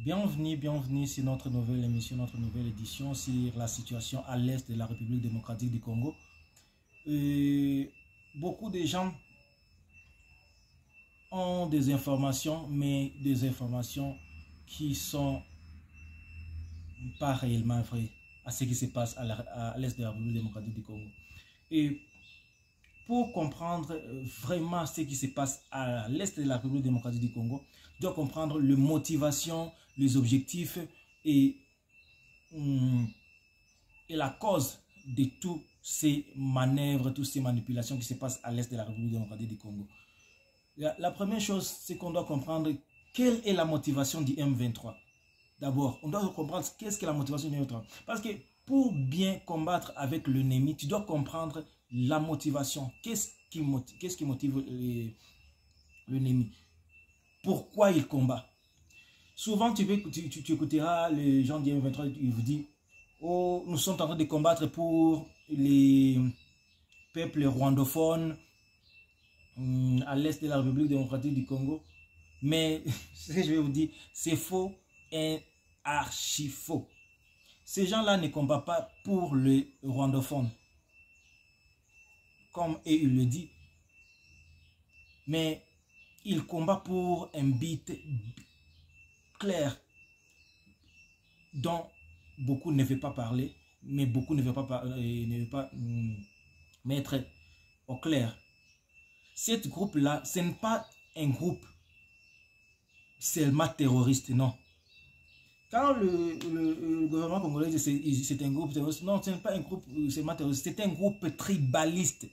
Bienvenue sur notre nouvelle émission, notre nouvelle édition sur la situation à l'est de la République démocratique du Congo. Beaucoup de gens ont des informations, mais des informations qui sont pas réellement vraies à ce qui se passe à l'est de la République démocratique du Congo. Et pour comprendre vraiment ce qui se passe à l'est de la République démocratique du Congo, tu dois comprendre les motivations, les objectifs et la cause de toutes ces manœuvres, toutes ces manipulations qui se passent à l'est de la République démocratique du Congo. La première chose, c'est qu'on doit comprendre quelle est la motivation du M23. D'abord, on doit comprendre qu'est-ce que la motivation du M23. Parce que pour bien combattre avec l'ennemi, tu dois comprendre la motivation. Qu'est-ce qui motive l'ennemi? Pourquoi il combat? Souvent, tu écouteras les gens du M23, ils vous disent « Oh, nous sommes en train de combattre pour les peuples rwandophones à l'est de la République démocratique du Congo. » Mais ce que je vais vous dire, c'est faux et archi faux. Ces gens-là ne combattent pas pour les rwandophones, comme il le dit, mais ils combattent pour un but clair dont beaucoup ne veulent pas parler, mais beaucoup ne veulent pas mettre au clair. Cette groupe-là, ce n'est pas un groupe seulement terroriste, non. Quand le gouvernement congolais dit c'est un groupe terroriste, non, ce n'est pas un groupe seulement terroriste, c'est un groupe tribaliste.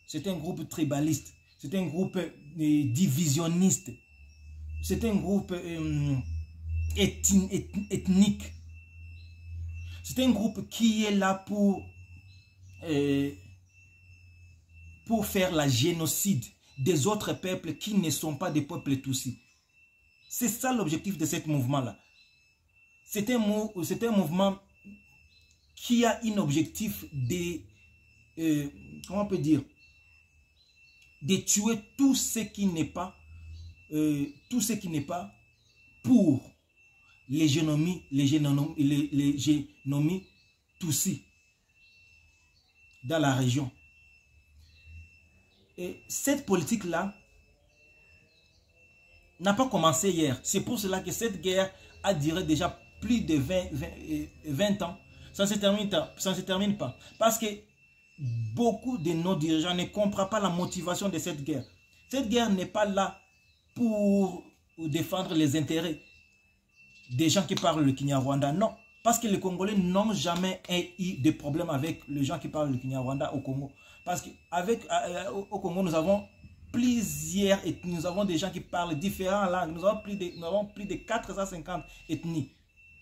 C'est un groupe tribaliste. C'est un groupe divisionniste. C'est un groupe ethnique. C'est un groupe qui est là pour faire la génocide des autres peuples qui ne sont pas des peuples Tutsis. C'est ça l'objectif de ce mouvement-là. C'est un mouvement qui a un objectif de, comment on peut dire, de tuer tout ce qui n'est pas, pour les génomies Tutsis dans la région. Et cette politique-là n'a pas commencé hier. C'est pour cela que cette guerre a duré déjà plus de 20 ans. Ça ne se termine pas. Parce que beaucoup de nos dirigeants ne comprennent pas la motivation de cette guerre. Cette guerre n'est pas là pour défendre les intérêts des gens qui parlent le Kinyarwanda. Non. Parce que les Congolais n'ont jamais eu de problème avec les gens qui parlent le Kinyarwanda au Congo. Parce qu'au Congo, nous avons plusieurs ethnies. Nous avons des gens qui parlent différentes langues. Nous avons plus de 450 ethnies.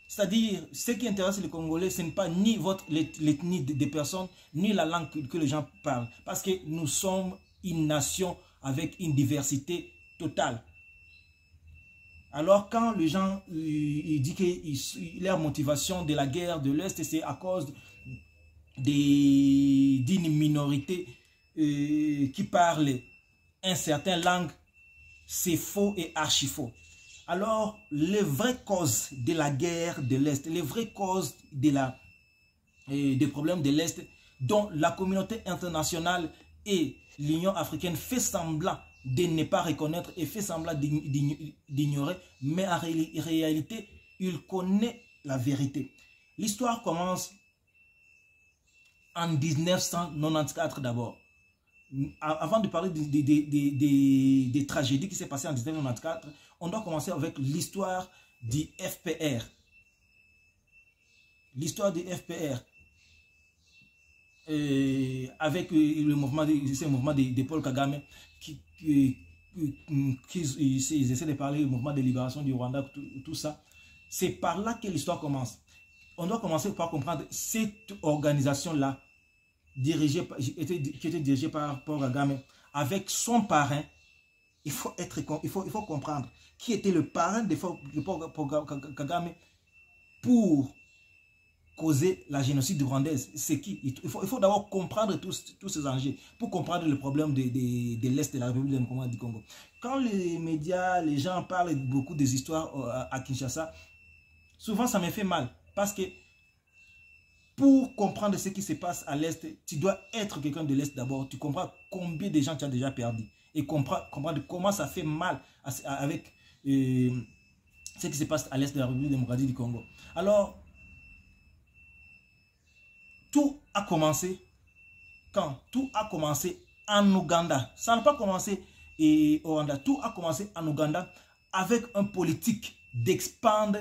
C'est-à-dire, ce qui intéresse les Congolais, ce n'est pas ni l'ethnie des personnes, ni la langue que les gens parlent. Parce que nous sommes une nation avec une diversité totale. Alors, quand les gens disent que leur motivation de la guerre de l'Est, c'est à cause d'une minorité qui parle une certaine langue, c'est faux et archi faux. Alors, les vraies causes de la guerre de l'Est, les vraies causes des problèmes de l'Est, dont la communauté internationale et l'Union africaine fait semblant de ne pas reconnaître et fait semblant d'ignorer, mais en réalité, il connaît la vérité. L'histoire commence en 1994 d'abord. Avant de parler des tragédies qui s'est passées en 1994, on doit commencer avec l'histoire du FPR. L'histoire du FPR. Avec le mouvement de Paul Kagame ils essaient de parler du mouvement de libération du Rwanda, tout ça. C'est par là que l'histoire commence. On doit commencer par comprendre cette organisation-là qui était dirigée par Paul Kagame avec son parrain. Il faut comprendre qui était le parrain de Paul Kagame pour causé la génocide rwandaise? C'est qui? Il faut d'abord comprendre tous ces enjeux pour comprendre le problème de l'Est de la République démocratique du Congo. Quand les médias, les gens parlent beaucoup des histoires à Kinshasa, souvent ça me fait mal parce que pour comprendre ce qui se passe à l'Est, tu dois être quelqu'un de l'Est d'abord. Tu comprends combien de gens tu as déjà perdu et comprendre comment ça fait mal avec ce qui se passe à l'Est de la République démocratique du Congo. Alors, tout a commencé quand? Tout a commencé en Ouganda. Ça n'a pas commencé au Rwanda. Tout a commencé en Ouganda avec un politique d'expandre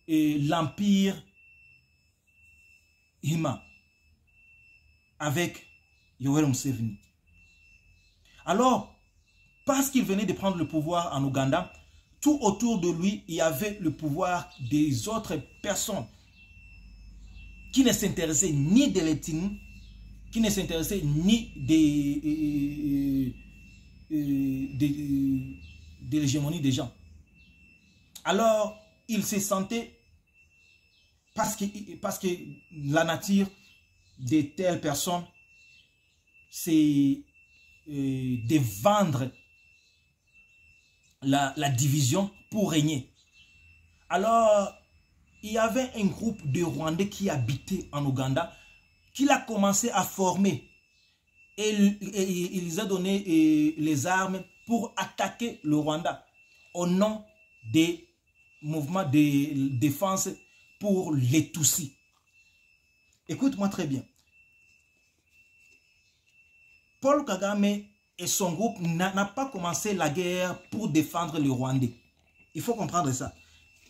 l'empire Hima avec Yoweri Museveni. Alors, parce qu'il venait de prendre le pouvoir en Ouganda, tout autour de lui, il y avait le pouvoir des autres personnes qui ne s'intéressaient ni de l'ethnie, qui ne s'intéressaient ni de l'hégémonie des gens. Alors, il se sentait, parce que la nature de telles personnes, c'est de vendre la division pour régner. Alors, il y avait un groupe de Rwandais qui habitait en Ouganda, qui a commencé à former. Et il les a donné les armes pour attaquer le Rwanda au nom des mouvements de défense pour les Tutsis. Écoute-moi très bien. Paul Kagame et son groupe n'ont pas commencé la guerre pour défendre les Rwandais. Il faut comprendre ça.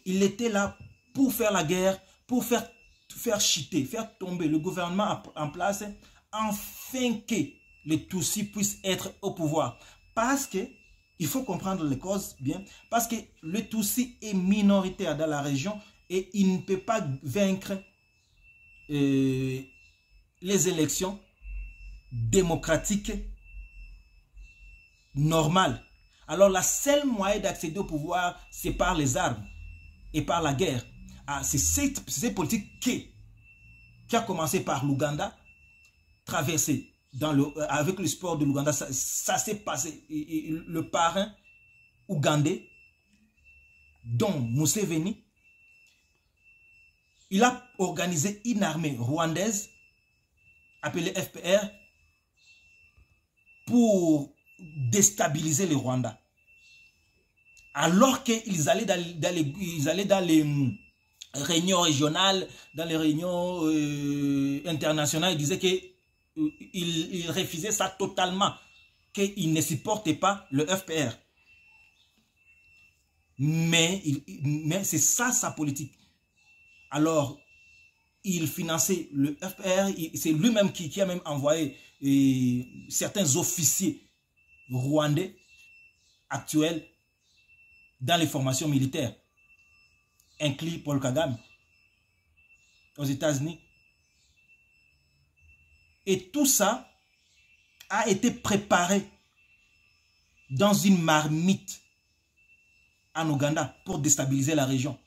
Il était là pour faire la guerre, pour faire chuter, faire tomber le gouvernement en place, afin que les Tutsis puissent être au pouvoir. Parce que, il faut comprendre les causes bien, parce que le Tutsi est minoritaire dans la région et il ne peut pas vaincre les élections démocratiques normales. Alors la seule moyen d'accéder au pouvoir, c'est par les armes et par la guerre. Ah, c'est cette politique qui a commencé par l'Ouganda, traversé avec le sport de l'Ouganda, ça s'est passé. Et le parrain ougandais, dont Museveni, il a organisé une armée rwandaise appelée FPR pour déstabiliser le Rwanda. Alors qu'ils allaient dans les réunions régionales, dans les réunions internationales, ils disaient qu'ils refusaient ça totalement, qu'ils ne supportaient pas le FPR. Mais c'est ça sa politique. Alors, il finançait le FPR, c'est lui-même qui a même envoyé certains officiers rwandais actuels dans les formations militaires, inclut Paul Kagame, aux États-Unis. Et tout ça a été préparé dans une marmite en Ouganda pour déstabiliser la région.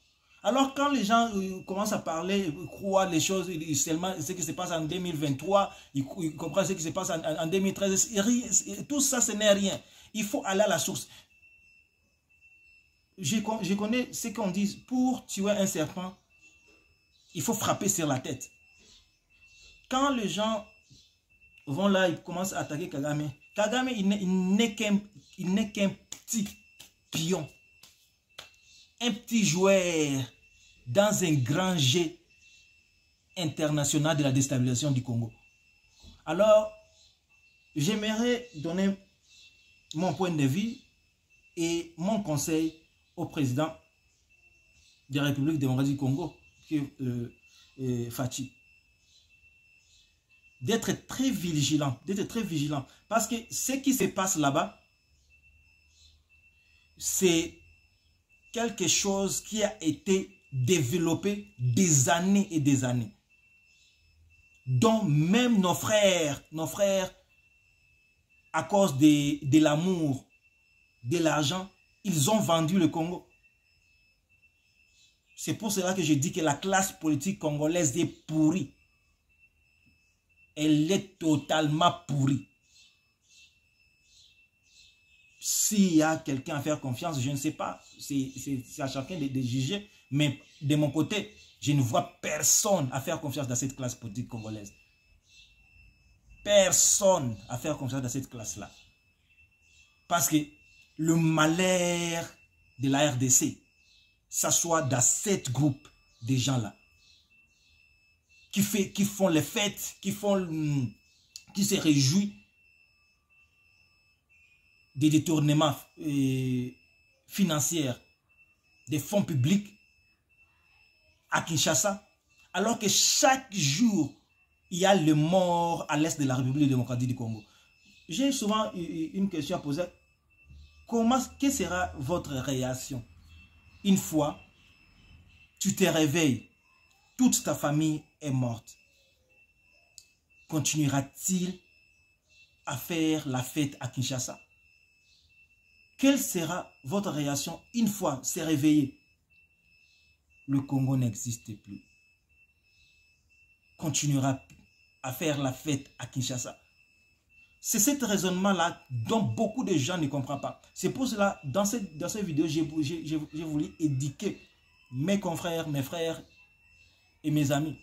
Alors quand les gens commencent à parler, croient les choses, seulement ce qui se passe en 2023, ils comprennent ce qui se passe en 2013, tout ça ce n'est rien. Il faut aller à la source. Je connais ce qu'on dit, pour tuer un serpent, il faut frapper sur la tête. Quand les gens vont là, ils commencent à attaquer Kagame. Kagame, il n'est qu'un petit pion. Un petit joueur dans un grand jeu international de la déstabilisation du Congo. Alors, j'aimerais donner mon point de vue et mon conseil au président de la République démocratique du Congo, qui est Fachi. D'être très vigilant, parce que ce qui se passe là-bas, c'est quelque chose qui a été développé des années et des années, dont même nos frères, à cause de l'amour, de l'argent, ils ont vendu le Congo. C'est pour cela que je dis que la classe politique congolaise est pourrie. Elle est totalement pourrie. S'il y a quelqu'un à faire confiance, je ne sais pas. C'est à chacun de juger. Mais de mon côté, je ne vois personne à faire confiance dans cette classe politique congolaise. Personne à faire confiance dans cette classe-là. Parce que le malheur de la RDC s'assoit dans cet groupe de gens-là. Qui font les fêtes, qui se réjouissent des détournements financiers des fonds publics à Kinshasa, alors que chaque jour, il y a le mort à l'est de la République démocratique du Congo. J'ai souvent une question à poser. Quelle sera votre réaction une fois tu te réveilles, toute ta famille est morte? Continuera-t-il à faire la fête à Kinshasa? Quelle sera votre réaction une fois c'est réveillé? Le Congo n'existe plus. Continuera à faire la fête à Kinshasa. C'est ce raisonnement-là dont beaucoup de gens ne comprennent pas. C'est pour cela, dans cette vidéo, j'ai voulu éduquer mes confrères, mes frères et mes amis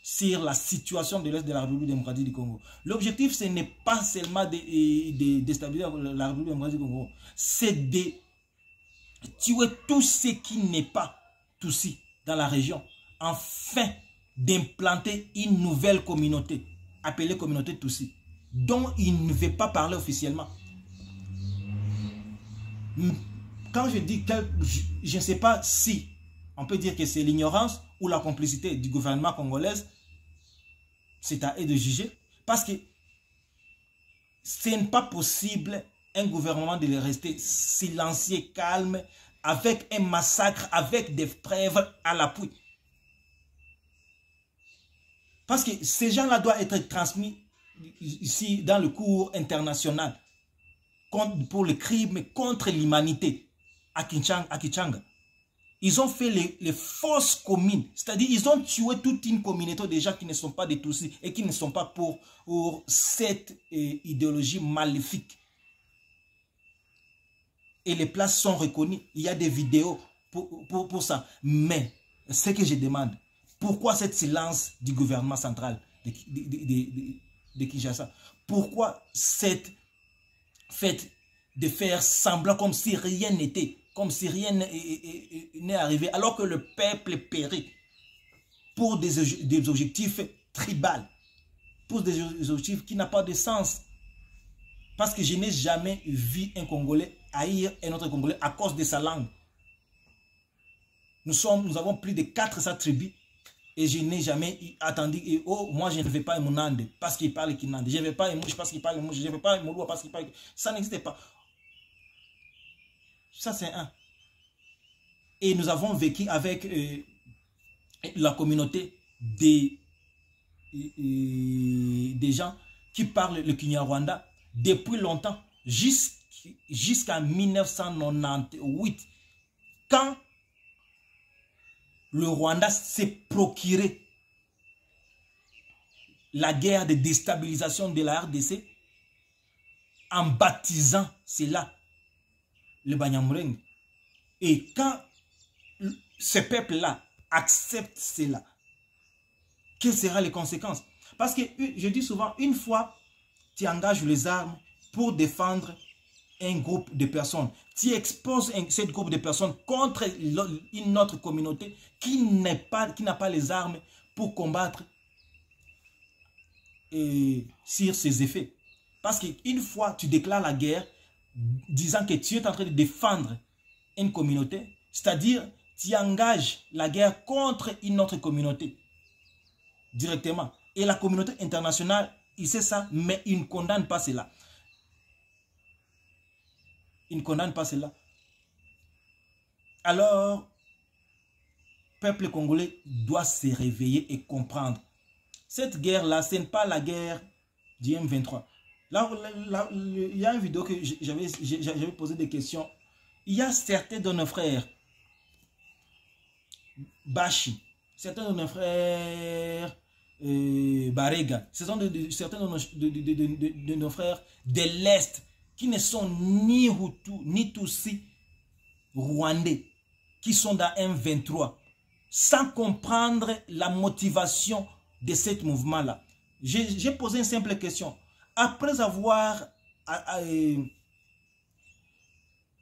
sur la situation de l'Est de la République démocratique du Congo. L'objectif, ce n'est pas seulement de déstabiliser la République démocratique du Congo, c'est de tuer tout ce qui n'est pas Tutsi dans la région, afin d'implanter une nouvelle communauté, appelée communauté Tutsi, dont il ne veut pas parler officiellement. Quand je dis que je ne sais pas si on peut dire que c'est l'ignorance ou la complicité du gouvernement congolais, c'est à eux de juger. Parce que ce n'est pas possible un gouvernement de rester silencieux, calme, avec un massacre, avec des preuves à l'appui. Parce que ces gens-là doivent être transmis ici dans le cours international pour le crime contre l'humanité à Kichanga. Ils ont fait les fausses communes, c'est-à-dire ils ont tué toute une communauté de gens qui ne sont pas des Tutsis et qui ne sont pas pour cette idéologie maléfique. Et les places sont reconnues, il y a des vidéos pour ça. Mais ce que je demande, pourquoi cette silence du gouvernement central de Kinshasa? Pourquoi cette fête de faire semblant comme si rien n'était, comme si rien n'est arrivé, alors que le peuple périt pour des objectifs tribaux, pour des objectifs qui n'ont pas de sens? Parce que je n'ai jamais vu un Congolais haïr un autre Congolais à cause de sa langue. Nous avons plus de 400 tribus et je n'ai jamais attendu. Et, oh, moi je ne vais pas à Mounande parce qu'il parle Kinande. Je ne vais pas à Mouche parce qu'il parle Mouche. Je ne vais pas à Mouloua parce qu'il parle. Ça n'existe pas. Ça c'est un. Et nous avons vécu avec la communauté des gens qui parlent le Kinyarwanda depuis longtemps, jusqu'en 1998, quand le Rwanda s'est procuré la guerre de déstabilisation de la RDC en baptisant cela le Banyamulenge. Et quand ce peuple-là accepte cela, quelles seront les conséquences? Parce que je dis souvent, une fois tu engages les armes pour défendre un groupe de personnes, tu exposes ce groupe de personnes contre une autre communauté qui n'a pas les armes pour combattre sur ses effets. Parce qu'une fois tu déclares la guerre, disant que tu es en train de défendre une communauté, c'est-à-dire tu engages la guerre contre une autre communauté directement. Et la communauté internationale, il sait ça, mais il ne condamne pas cela. Il ne condamne pas cela. Alors, le peuple congolais doit se réveiller et comprendre. Cette guerre-là, ce n'est pas la guerre du M23. Là, il y a une vidéo que j'avais posé des questions. Il y a certains de nos frères Bashi, certains de nos frères Barega, certains de nos frères de l'Est qui ne sont ni Hutu, ni Tutsi, Rwandais, qui sont dans M23, sans comprendre la motivation de ce mouvement-là. J'ai posé une simple question. Après avoir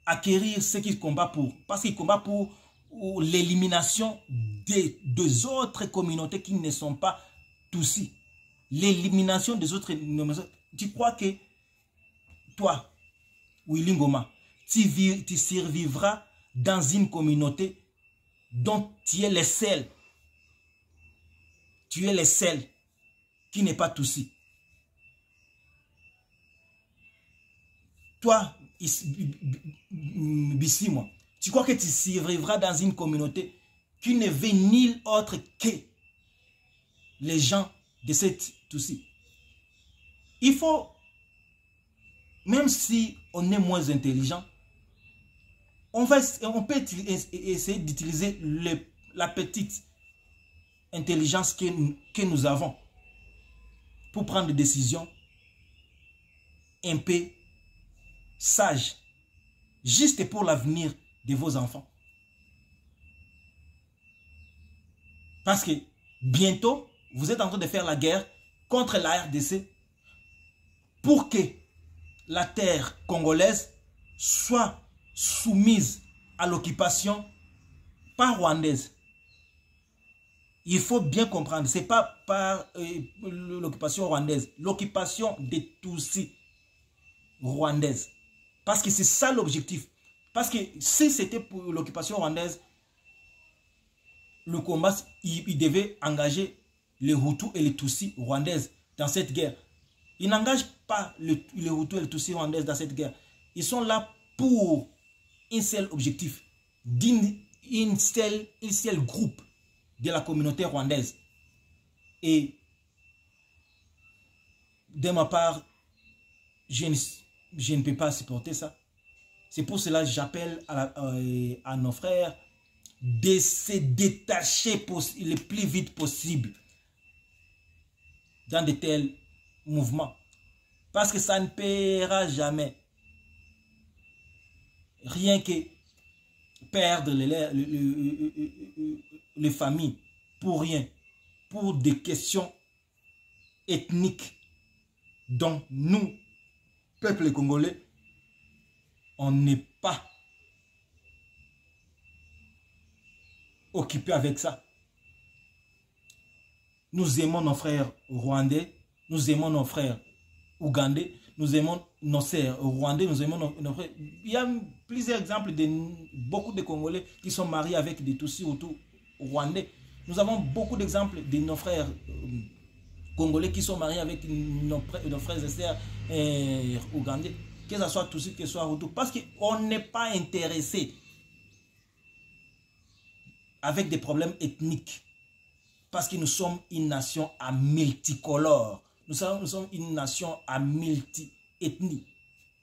acquérir ce qu'ils combattent pour, parce qu'ils combattent pour l'élimination des autres communautés qui ne sont pas Tutsi, l'élimination des autres. Tu crois que toi, Willy Ngoma, tu survivras dans une communauté dont tu es le seul. Tu es le seul qui n'est pas Tutsi. Toi, Bissimo, tu crois que tu survivras dans une communauté qui ne veut nul autre que les gens de cette Tutsi. Il faut, même si on est moins intelligent, on peut essayer d'utiliser la petite intelligence que nous avons pour prendre des décisions un peu sages, juste pour l'avenir de vos enfants. Parce que bientôt, vous êtes en train de faire la guerre contre la RDC pour que la terre congolaise soit soumise à l'occupation pas rwandaise. Il faut bien comprendre, ce n'est pas par l'occupation rwandaise, l'occupation des Tutsis rwandaises. Parce que c'est ça l'objectif. Parce que si c'était pour l'occupation rwandaise, le combat, il devait engager les Hutus et les Tutsis rwandaises dans cette guerre. Ils n'engagent pas les Hutus et les Tutsis rwandaises dans cette guerre. Ils sont là pour un seul objectif, un seul groupe de la communauté rwandaise. Et de ma part, je ne peux pas supporter ça. C'est pour cela que j'appelle à nos frères de se détacher le plus vite possible dans de tels mouvements. Parce que ça ne paiera jamais. Rien que perdre les familles pour rien. Pour des questions ethniques dont nous, peuple congolais, on n'est pas occupé avec ça. Nous aimons nos frères rwandais, nous aimons nos frères ougandais, nous aimons nos sœurs rwandais, nous aimons nos frères. Il y a plusieurs exemples de beaucoup de Congolais qui sont mariés avec des Tutsis ou rwandais. Nous avons beaucoup d'exemples de nos frères Congolais qui sont mariés avec nos frères et sœurs ougandais, que ce soit Tutsis, que ce soit Hutu, parce qu'on n'est pas intéressé avec des problèmes ethniques. Parce que nous sommes une nation à multicolore. Nous sommes une nation à multi-ethnie.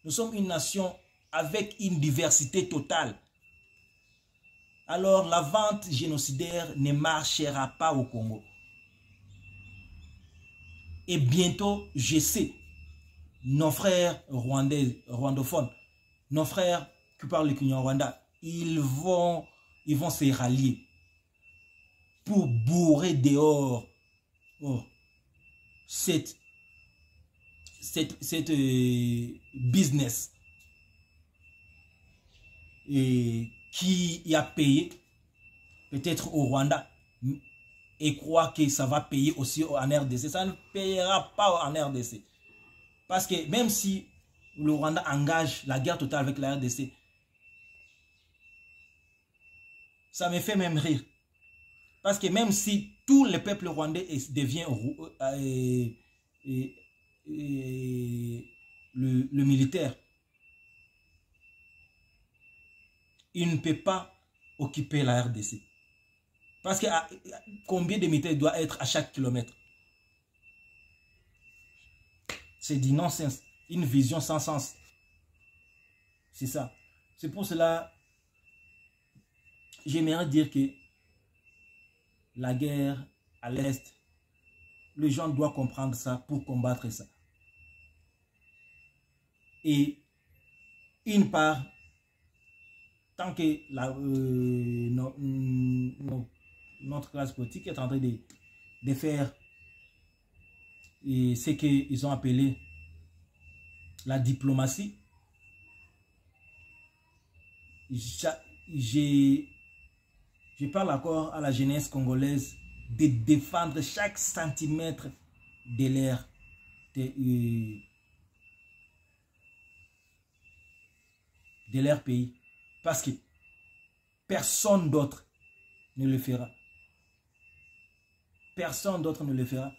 Nous sommes une nation avec une diversité totale. Alors la vente génocidaire ne marchera pas au Congo. Et bientôt, je sais, nos frères rwandophones, nos frères qui parlent le Kinyarwanda, ils vont se rallier pour bourrer dehors cette business qui a payé peut-être au Rwanda et croit que ça va payer aussi en RDC. Ça ne payera pas en RDC. Parce que même si le Rwanda engage la guerre totale avec la RDC, ça me fait même rire. Parce que même si tout le peuple rwandais devient le militaire, il ne peut pas occuper la RDC. Parce que combien de militaires doit être à chaque kilomètre? C'est du non-sens. Une vision sans sens. C'est ça. C'est pour cela, j'aimerais dire que la guerre à l'Est. Les gens doivent comprendre ça pour combattre ça. Et une part, tant que notre classe politique est en train de faire ce qu'ils ont appelé la diplomatie, je parle encore à la jeunesse congolaise de défendre chaque centimètre de leur pays. Parce que personne d'autre ne le fera. Personne d'autre ne le fera.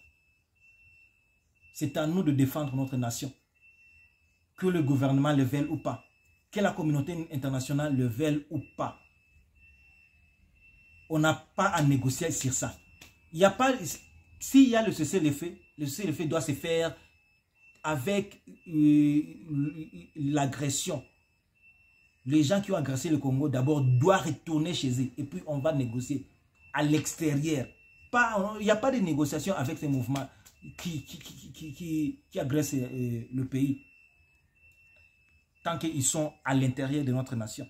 C'est à nous de défendre notre nation. Que le gouvernement le veuille ou pas. Que la communauté internationale le veuille ou pas. On n'a pas à négocier sur ça. Il n'y a pas... S'il y a le cessez-le-feu doit se faire avec l'agression. Les gens qui ont agressé le Congo, d'abord, doivent retourner chez eux. Et puis, on va négocier à l'extérieur. Il n'y a pas de négociation avec ces mouvements qui agressent le pays. Tant qu'ils sont à l'intérieur de notre nation.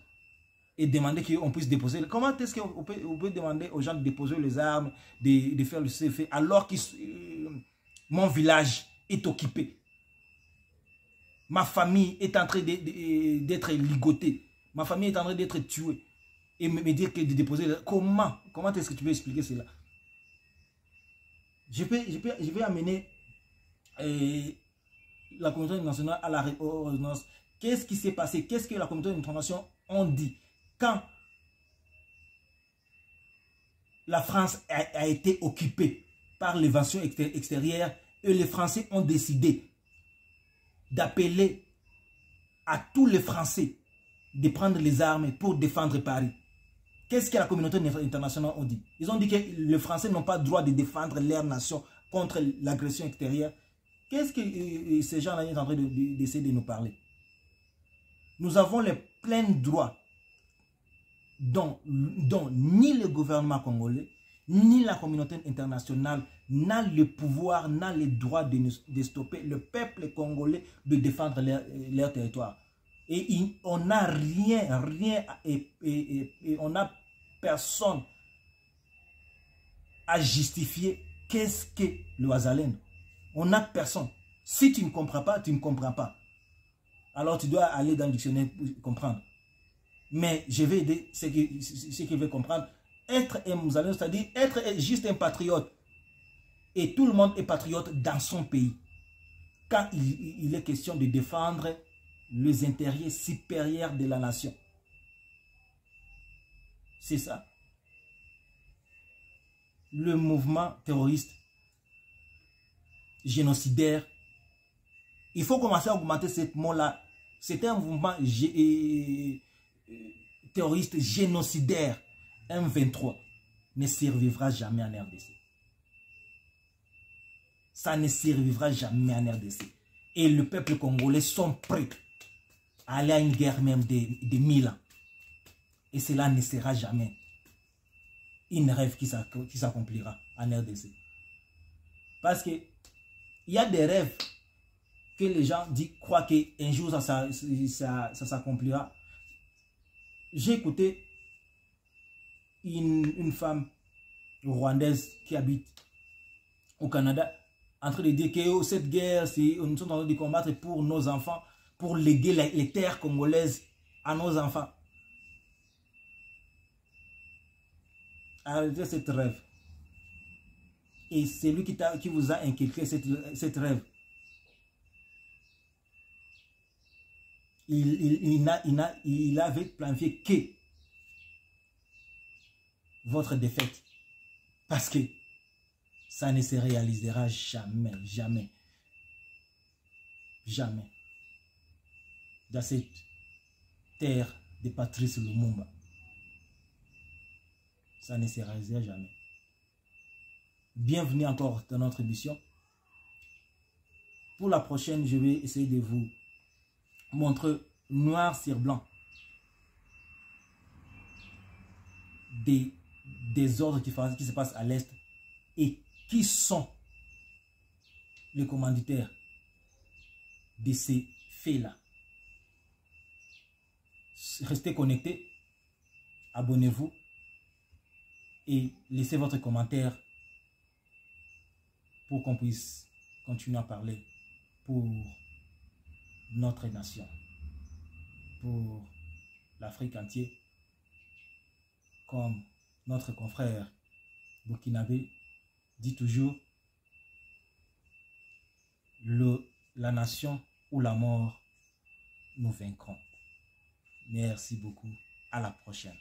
Et demander qu'on puisse déposer... Comment est-ce qu'on peut demander aux gens de déposer les armes, de faire le CFE, alors que mon village est occupé? Ma famille est en train d'être ligotée. Ma famille est en train d'être tuée. Et me dire que de déposer... Comment est-ce que tu peux expliquer cela? Je vais amener la communauté internationale à la résonance. Qu'est-ce qui s'est passé? Qu'est-ce que la communauté internationale a dit quand la France a été occupée par l'invasion extérieure et les Français ont décidé d'appeler à tous les Français de prendre les armes pour défendre Paris? Qu'est-ce que la communauté internationale a dit? Ils ont dit que les Français n'ont pas le droit de défendre leur nation contre l'agression extérieure. Qu'est-ce que ces gens-là sont en train d'essayer de nous parler? Nous avons les pleins droits dont ni le gouvernement congolais, ni la communauté internationale n'a le pouvoir, n'a le droit de stopper le peuple congolais de défendre leur territoire. Et on n'a rien, et on n'a personne à justifier qu'est-ce que le Wazalendo. On n'a personne. Si tu ne comprends pas, tu ne comprends pas. Alors tu dois aller dans le dictionnaire pour comprendre. Mais je vais aider ceux qui veulent comprendre. Être un Wazalendo, c'est-à-dire être juste un patriote. Et tout le monde est patriote dans son pays. Quand il est question de défendre les intérêts supérieurs de la nation. C'est ça. Le mouvement terroriste, génocidaire, il faut commencer à augmenter ce mot-là. C'est un mouvement terroriste génocidaire. M23 ne survivra jamais en RDC. Ça ne survivra jamais en RDC. Et le peuple congolais sont prêts à aller à une guerre même de 1000 ans. Et cela ne sera jamais une rêve qui s'accomplira en RDC. Parce que il y a des rêves que les gens croient qu'un jour ça s'accomplira. J'ai écouté une femme rwandaise qui habite au Canada en train de dire que cette guerre, nous sommes en train de combattre pour nos enfants, pour léguer les terres congolaises à nos enfants. Arrêtez cette rêve. Et c'est lui qui vous a inculqué cette rêve. Il avait planifié que votre défaite. Parce que ça ne se réalisera jamais, jamais. Jamais. Dans cette terre de Patrice Lumumba. Ça ne se réalisera jamais. Bienvenue encore dans notre émission. Pour la prochaine, je vais essayer de vous montrer noir sur blanc des désordre qui se passe à l'Est et qui sont les commanditaires de ces faits-là. Restez connectés, abonnez-vous et laissez votre commentaire pour qu'on puisse continuer à parler pour notre nation, pour l'Afrique entière, comme notre confrère burkinabé dit toujours, la nation ou la mort, nous vaincrons. Merci beaucoup. À la prochaine.